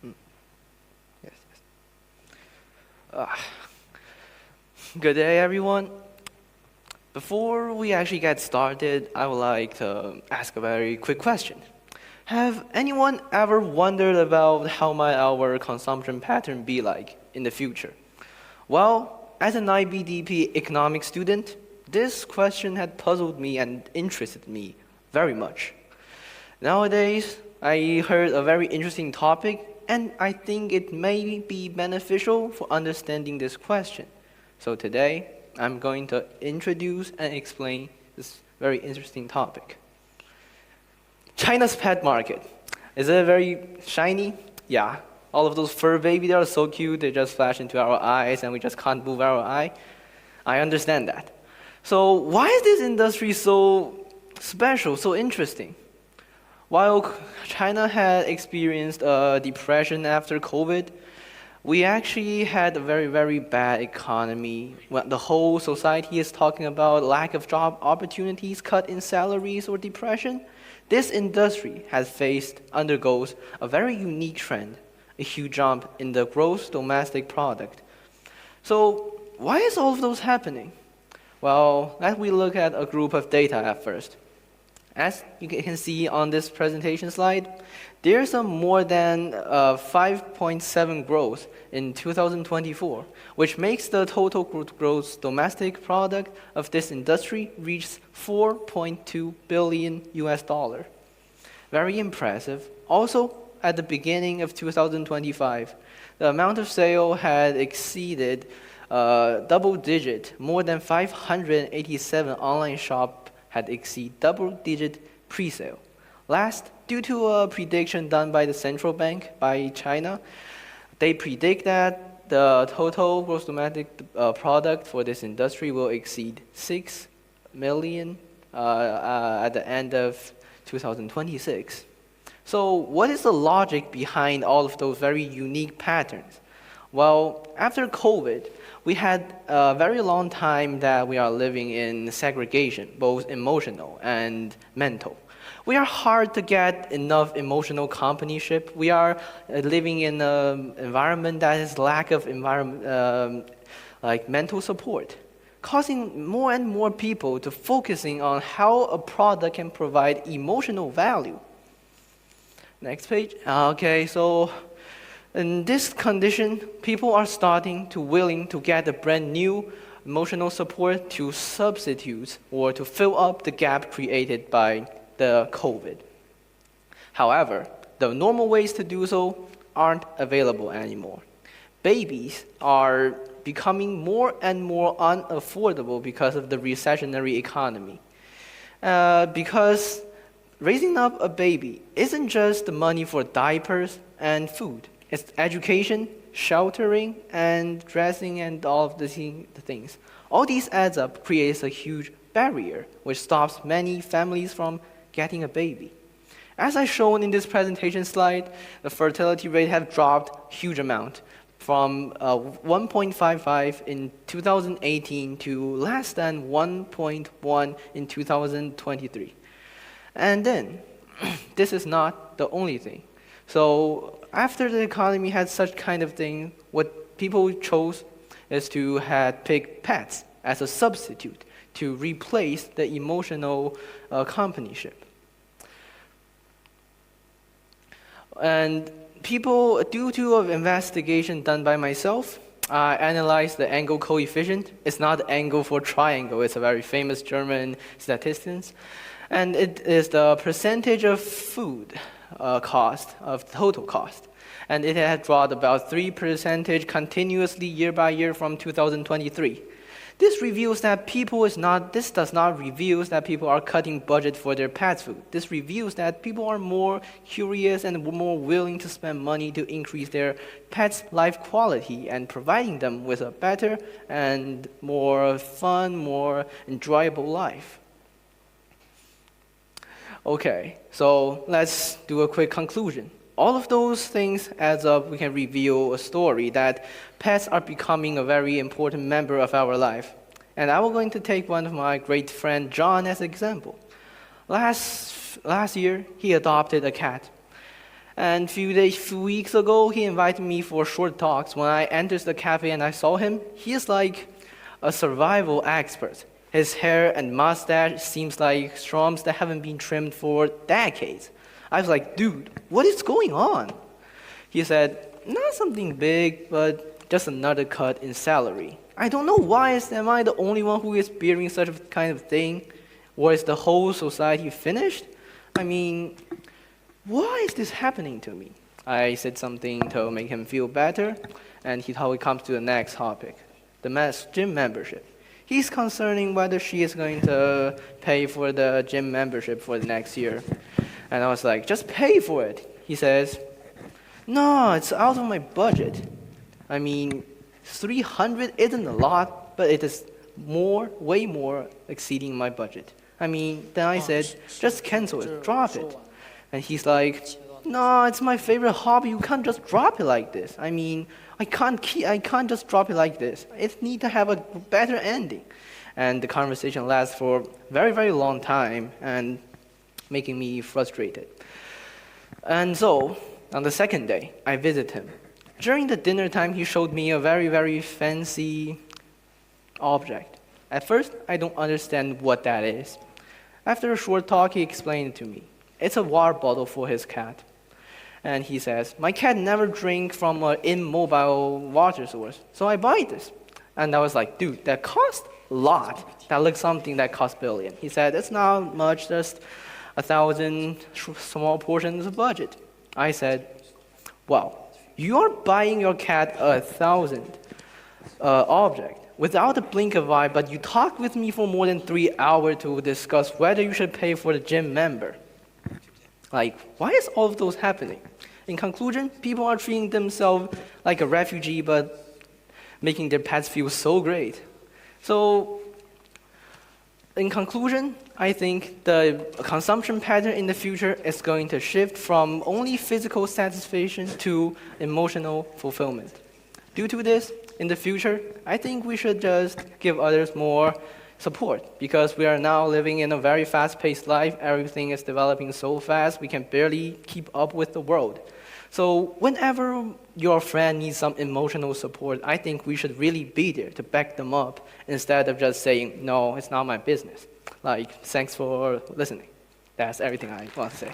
Mm. Yes, yes. Uh, Good day, everyone. Before we actually get started, I would like to ask a very quick question. Have anyone ever wondered about how might our consumption pattern be like in the future? Well, as an IBDP economics student, this question had puzzled me and interested me very much. Nowadays, I heard a very interesting topic, and I think it may be beneficial for understanding this question. So today, I'm going to introduce and explain this very interesting topic. China's pet market. Is it very shiny? Yeah. All of those fur babies, they are so cute, they just flash into our eyes and we just can't move our eye. I understand that. So why is this industry so special, so interesting? While China had experienced a depression after COVID, we actually had a very, very bad economy. When the whole society is talking about lack of job opportunities, cut in salaries, or depression. This industry undergoes a very unique trend, a huge jump in the gross domestic product. So why is all of those happening? Well, let we look at a group of data at first. As you can see on this presentation slide, there's a more than 5.7 growth in 2024, which makes the total gross domestic product of this industry reach 4.2 billion US dollar. Very impressive. Also, at the beginning of 2025, the amount of sale had exceeded double digit. More than 587 online shop had exceeded double-digit pre-sale. Last, due to a prediction done by the central bank by China, they predict that the total gross domestic product for this industry will exceed 6 million at the end of 2026. So what is the logic behind all of those very unique patterns? Well, after COVID, we had a very long time that we are living in segregation, both emotional and mental. We are hard to get enough emotional companionship. We are living in an environment that is lack of like mental support, causing more and more people to focusing on how a product can provide emotional value. Next page. Okay, so in this condition, people are starting to willing to get a brand new emotional support to substitute or to fill up the gap created by the COVID. However, the normal ways to do so aren't available anymore. Babies are becoming more and more unaffordable because of the recessionary economy. Because raising up a baby isn't just the money for diapers and food. It's education, sheltering, and dressing, and all of the things. All these adds up, creates a huge barrier, which stops many families from getting a baby. As I shown in this presentation slide, the fertility rate have dropped huge amount from 1.55 in 2018 to less than 1.1 in 2023. And then, this is not the only thing. So after the economy had such kind of thing, what people chose is to pick pets as a substitute to replace the emotional companionship. And people, due to an investigation done by myself, I analyzed the angle coefficient. It's not the angle for triangle. It's a very famous German statistician. And it is the percentage of food cost, of total cost. And it had dropped about 3% continuously year by year from 2023. This does not reveal that people are cutting budget for their pet food. This reveals that people are more curious and more willing to spend money to increase their pets' life quality and providing them with a better and more fun, more enjoyable life. Okay, so let's do a quick conclusion. All of those things adds up, we can reveal a story that pets are becoming a very important member of our life. And I was going to take one of my great friend John as an example. Last year, he adopted a cat. And few weeks ago, he invited me for short talks. When I entered the cafe and I saw him, he is like a survival expert. His hair and mustache seems like shrubs that haven't been trimmed for decades. I was like, dude, what is going on? He said, not something big, but just another cut in salary. I don't know why am I the only one who is bearing such a kind of thing? Or is the whole society finished? I mean, why is this happening to me? I said something to make him feel better, and he thought we come to the next topic, the gym membership. He's concerning whether she is going to pay for the gym membership for the next year. And I was like, just pay for it. He says, no, it's out of my budget. I mean, 300 isn't a lot, but it is way more exceeding my budget. I mean, then I said, just cancel it, drop it. And he's like, no, it's my favorite hobby. You can't just drop it like this. I mean, I can't just drop it like this. It needs to have a better ending. And the conversation lasts for a very, very long time and making me frustrated. And so, on the second day, I visit him. During the dinner time, he showed me a very, very fancy object. At first, I don't understand what that is. After a short talk, he explained it to me. It's a water bottle for his cat. And he says, my cat never drinks from an immobile water source, so I buy this. And I was like, dude, that costs a lot. That looks something that costs billion. He said, it's not much, just 1,000 small portions of budget. I said, wow, you are buying your cat 1,000 object without a blink of eye, but you talked with me for more than 3 hours to discuss whether you should pay for the gym member. Like, why is all of those happening? In conclusion, people are treating themselves like a refugee, but making their pets feel so great. So, in conclusion, I think the consumption pattern in the future is going to shift from only physical satisfaction to emotional fulfillment. Due to this, in the future, I think we should just give others more support, because we are now living in a very fast-paced life. Everything is developing so fast, we can barely keep up with the world. So whenever your friend needs some emotional support, I think we should really be there to back them up instead of just saying, no, it's not my business. Like, thanks for listening. That's everything I want to say.